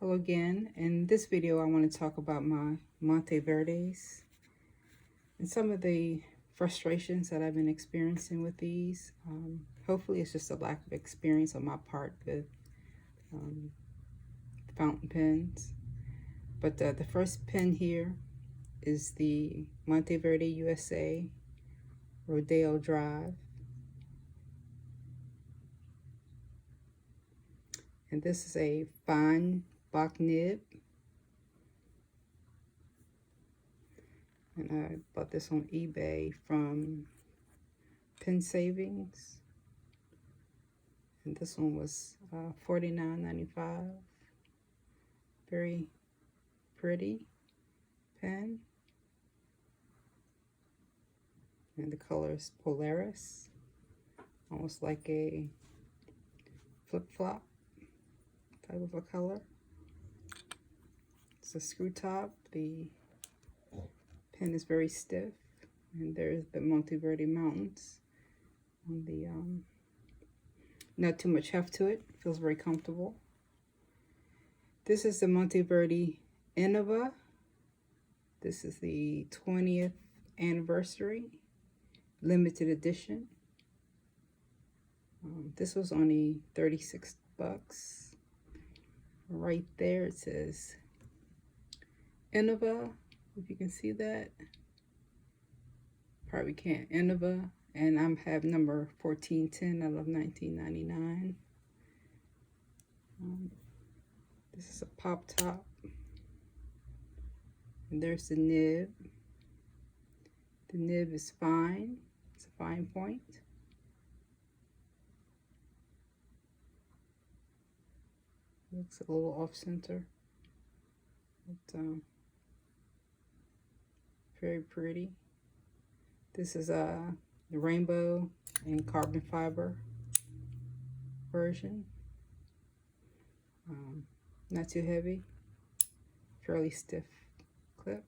Hello again. In this video I want to talk about my Monteverdes and some of the frustrations that I've been experiencing with these. Hopefully it's just a lack of experience on my part with fountain pens. But the first pen here is the Monteverde USA Rodeo Drive. And this is a fine Bach nib. And I bought this on eBay from Pen Savings. And this one was $49.95. Very pretty pen. And the color is Polaris. Almost like a flip-flop type of a color. It's a screw top. The pen is very stiff, and there's the Monteverde Mountains on the not too much heft to it. Feels very comfortable. This is the Monteverde Innova. This is the 20th Anniversary Limited Edition. This was only 36 bucks. Right there it says Innova, if you can see that. Probably can't. Innova, and I have number 1410 out of 1999. This is a pop top. And there's the nib. The nib is fine. It's a fine point. Looks a little off center, but very pretty. This is the rainbow and carbon fiber version. Not too heavy, fairly stiff clip.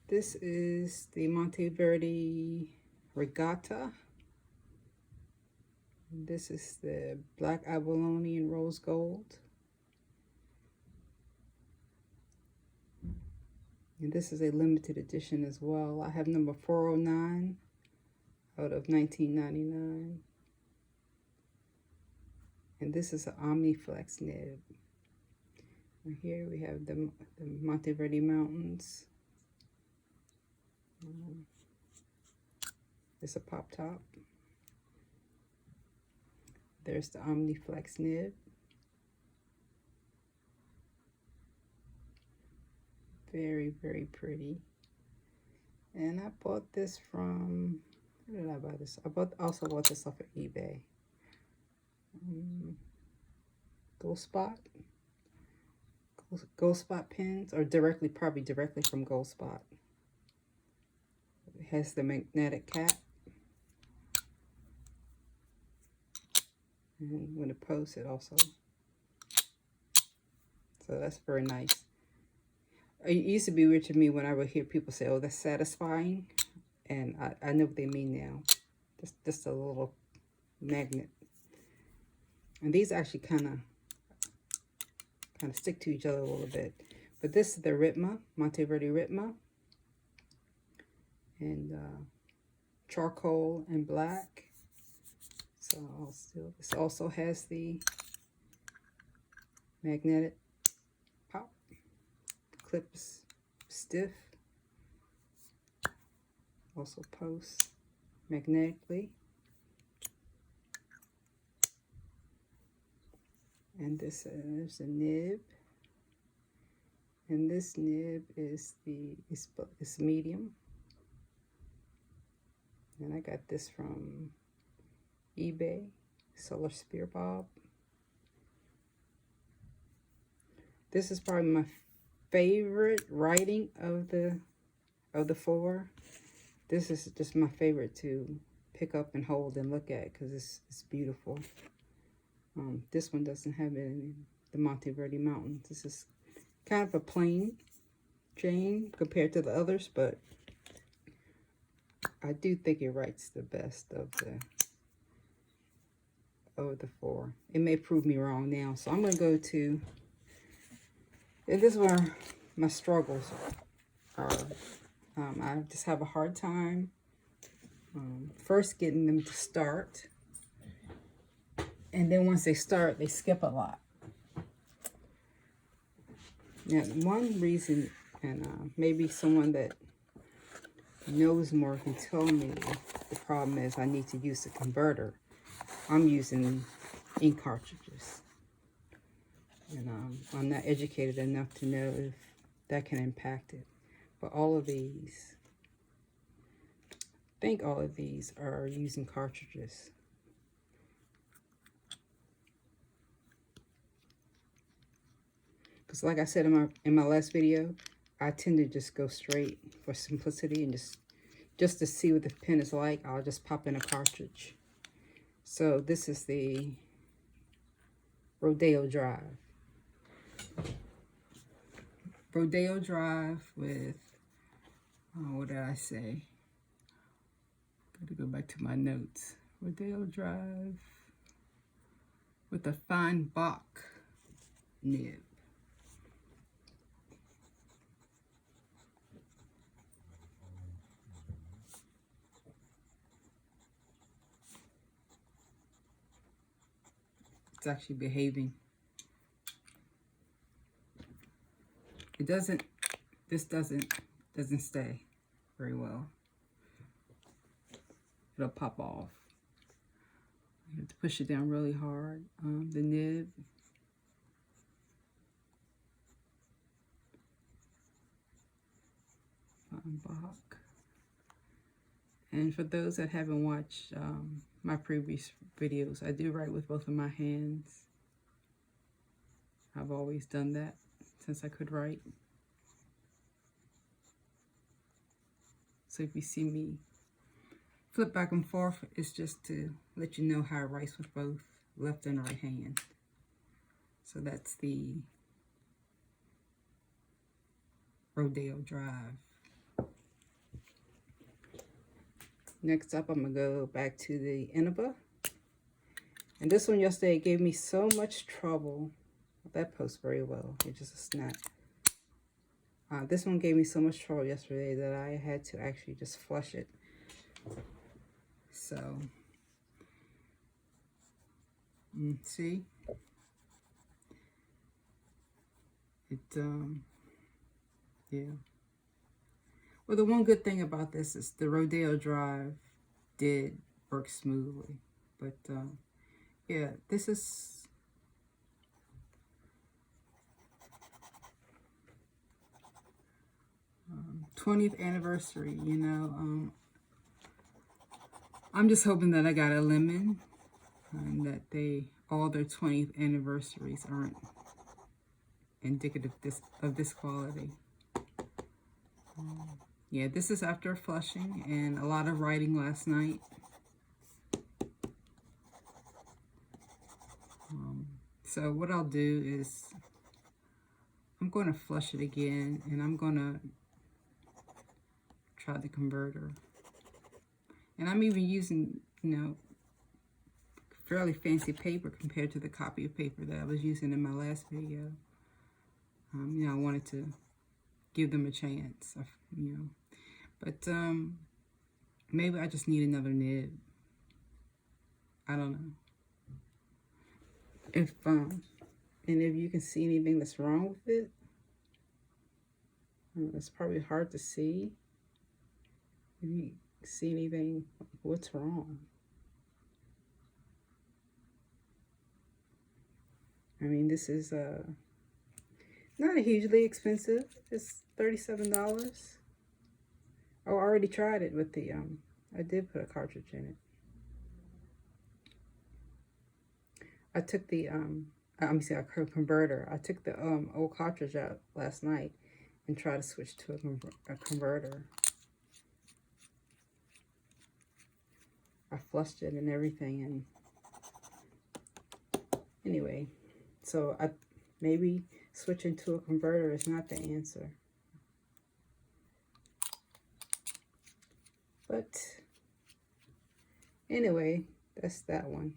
This is the Monteverde Regatta. This is the black abalone and rose gold. And this is a limited edition as well. I have number 409 out of 1999. And this is an Omniflex nib. And here we have the Monteverde Mountains. It's a pop top. There's the Omniflex nib. Very, very pretty. And I bought this from, where did I buy this? I also bought this off of eBay. Gold Spot pens, or probably directly from Gold Spot. It has the magnetic cap. And when it posts, it also. So that's very nice. It used to be weird to me when I would hear people say, oh, that's satisfying. And I know what they mean now. Just a little magnet. And these actually kind of stick to each other a little bit. But this is the Ritma, Monteverde Ritma. And charcoal and black. So this also has the magnetic pop. The clip is stiff. Also posts magnetically. And this is a nib. And this nib is it's medium. And I got this from eBay, Solar Spear Bob. This is probably my favorite writing of the four. This is just my favorite to pick up and hold and look at because it's beautiful. This one doesn't have it in the Monteverde Mountains. This is kind of a plain chain compared to the others, but I do think it writes the best of of the 4. It may prove me wrong now. So I'm going to go to, and this is where my struggles are. I just have a hard time first getting them to start. And then once they start, they skip a lot. Now, one reason, and maybe someone that knows more can tell me the problem is I need to use the converter. I'm using ink cartridges. And I'm not educated enough to know if that can impact it. But all of these, I think all of these are using cartridges. Because like I said in my last video, I tend to just go straight for simplicity and just to see what the pen is like, I'll just pop in a cartridge. So this is the Rodeo Drive. Rodeo Drive with, what did I say? Gotta go back to my notes. Rodeo Drive with a fine Bach nib. It's actually behaving. It doesn't, this doesn't stay very well. It'll pop off. You have to push it down really hard. The nib. Bach. And for those that haven't watched my previous videos, I do write with both of my hands. I've always done that since I could write. So if you see me flip back and forth, it's just to let you know how I write with both left and right hand. So that's the Rodeo Drive. Next up, I'm going to go back to the Innova. And this one yesterday gave me so much trouble. That posts very well. It's just a snap. This one gave me so much trouble yesterday that I had to actually just flush it. So, see? It, yeah. Well, the one good thing about this is the Rodeo Drive did work smoothly. But, yeah, this is 20th anniversary, you know. I'm just hoping that I got a lemon and that all their 20th anniversaries aren't indicative of this quality. Yeah, this is after flushing and a lot of writing last night. So what I'll do is I'm going to flush it again, and I'm going to try the converter. And I'm even using, you know, fairly fancy paper compared to the copy of paper that I was using in my last video. You know, I wanted to give them a chance, you know. But maybe I just need another nib. I don't know. If and if you can see anything that's wrong with it, it's probably hard to see. If you see anything, what's wrong? I mean, this is not a hugely expensive. It's $37. Oh, I already tried it with the I did put a cartridge in it. I took the I'm sorry, a converter. I took the old cartridge out last night and tried to switch to a converter. I flushed it and everything, and anyway, so maybe switching to a converter is not the answer. But anyway, that's that one.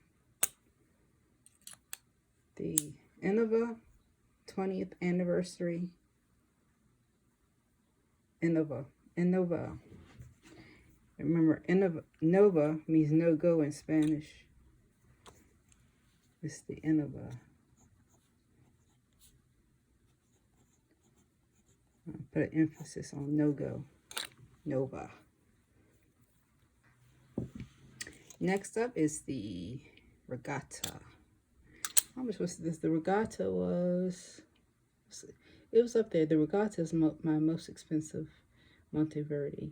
the Innova 20th Anniversary Innova. Remember, Innova means no go in Spanish. It's the Innova. I'll put an emphasis on no go. Nova. Next up is the Regatta. How much was this? The Regatta was, it was up there. The Regatta is my most expensive Monteverde.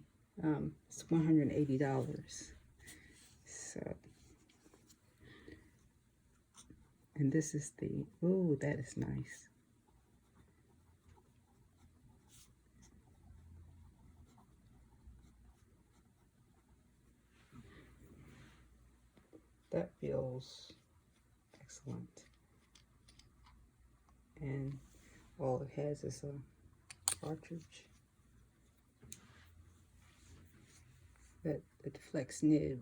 It's $180. So, and this is the, oh, that is nice. That feels excellent. And all it has is a cartridge that deflects nib.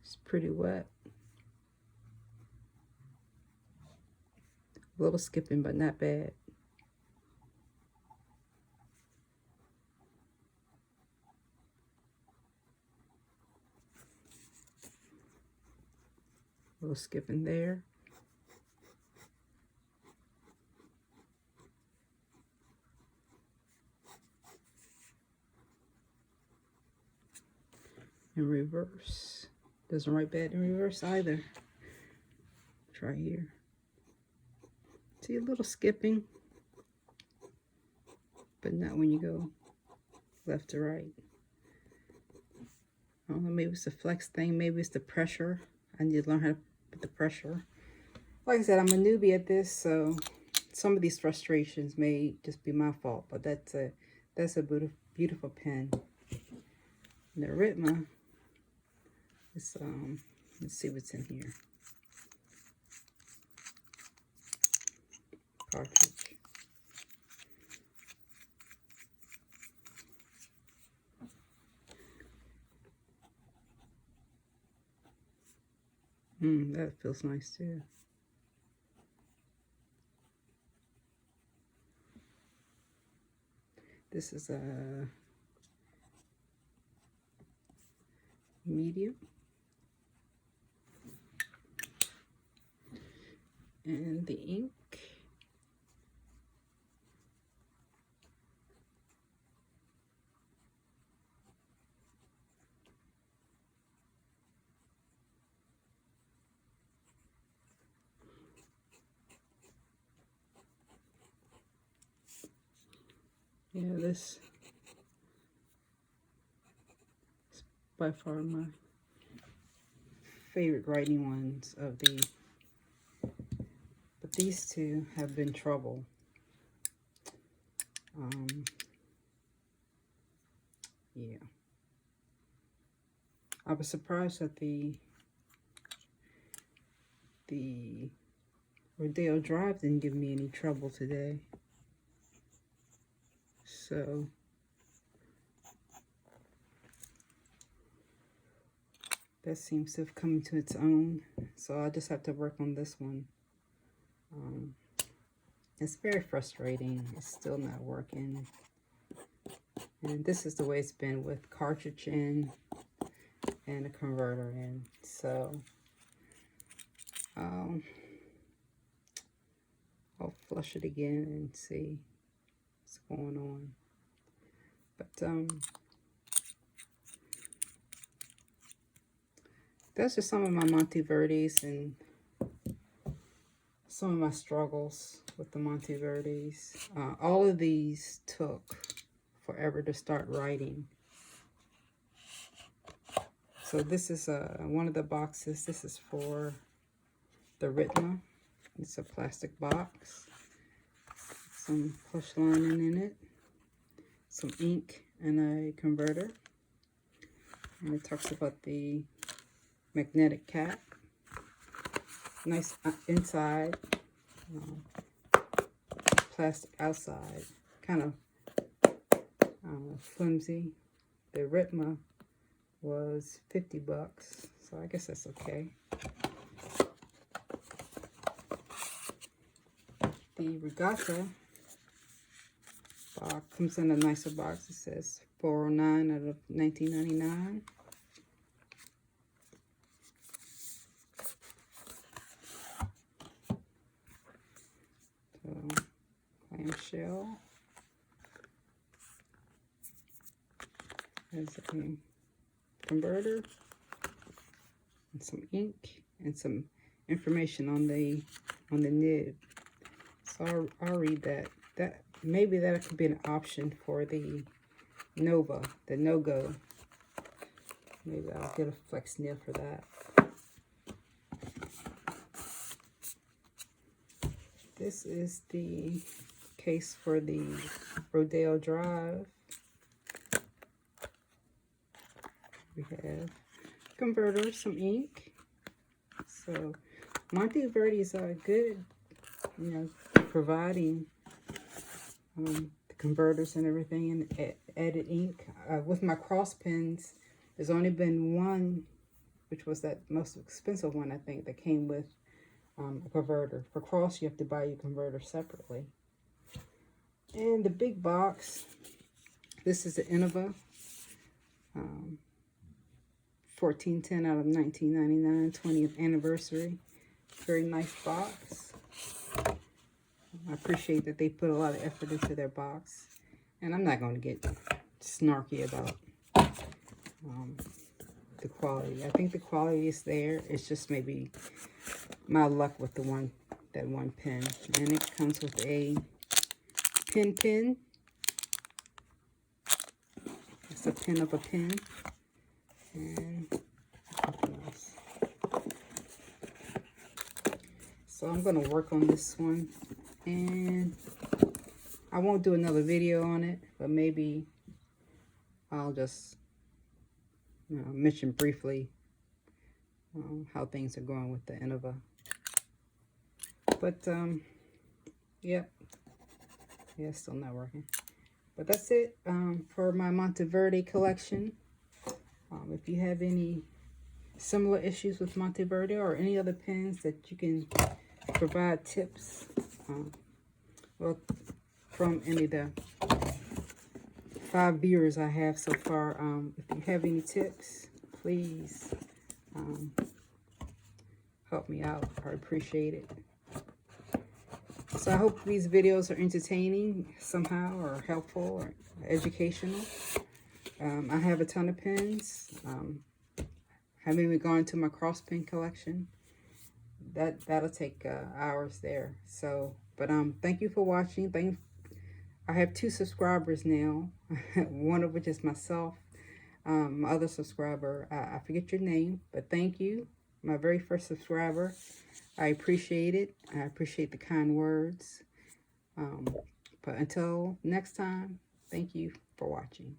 It's pretty wet. A little skipping, but not bad. A little skipping there. In reverse. Doesn't write bad in reverse either. Try here. See a little skipping, but not when you go left to right. I don't know, maybe it's the flex thing, maybe it's the pressure. I need to learn how to put the pressure. Like I said, I'm a newbie at this, so some of these frustrations may just be my fault, but that's a beautiful pen. And the Ritma is, let's see what's in here. Cartridge. That feels nice too. This is a medium. And the ink. Yeah, this is by far my favorite writing ones of the, but these two have been trouble. Yeah. I was surprised that the Rodeo Drive didn't give me any trouble today. So that seems to have come to its own. So I just have to work on this one. It's very frustrating. It's still not working. And this is the way it's been with cartridge in and a converter in. So I'll flush it again and see what's going on. But that's just some of my Monteverdes and some of my struggles with the Monteverdes. All of these took forever to start writing. So this is one of the boxes. This is for the Ritma. It's a plastic box. Some plush lining in it. Some ink and a converter. And it talks about the magnetic cap. Nice inside. Plastic outside. kind of flimsy. The Ritma was 50 bucks, so I guess that's okay. The Regatta box comes in a nicer box. It says $409 out of $19.99. So, clamshell. There's a converter and some ink and some information on the nib. So I'll read that. Maybe that could be an option for the Nova, the no-go. Maybe I'll get a flex nib for that. This is the case for the Rodeo Drive. We have converter, some ink. So Monteverde is good, you know, providing the converters and everything, and added ink. With my cross pens, there's only been one, which was that most expensive one, I think, that came with a converter. For cross, you have to buy your converter separately. And the big box, this is the Innova 1410 out of 1999, 20th anniversary. Very nice box. I appreciate that they put a lot of effort into their box. And I'm not going to get snarky about the quality. I think the quality is there. It's just maybe my luck with that one pen. And it comes with a pen. It's a pen of a pen. And something else. So I'm going to work on this one. And I won't do another video on it, but maybe I'll just mention briefly how things are going with the Innova. But yeah, it's still not working. But that's it for my Monteverde collection. If you have any similar issues with Monteverde or any other pens that you can provide tips, well, from any of the 5 viewers I have so far, if you have any tips, please help me out. I appreciate it. So I hope these videos are entertaining somehow, or helpful, or educational. I have a ton of pens. Haven't even gone to my cross pen collection. That'll take hours there. So, but thank you for watching. I have 2 subscribers now, one of which is myself. My other subscriber, I forget your name, but thank you, my very first subscriber. I appreciate it. I appreciate the kind words. But until next time, thank you for watching.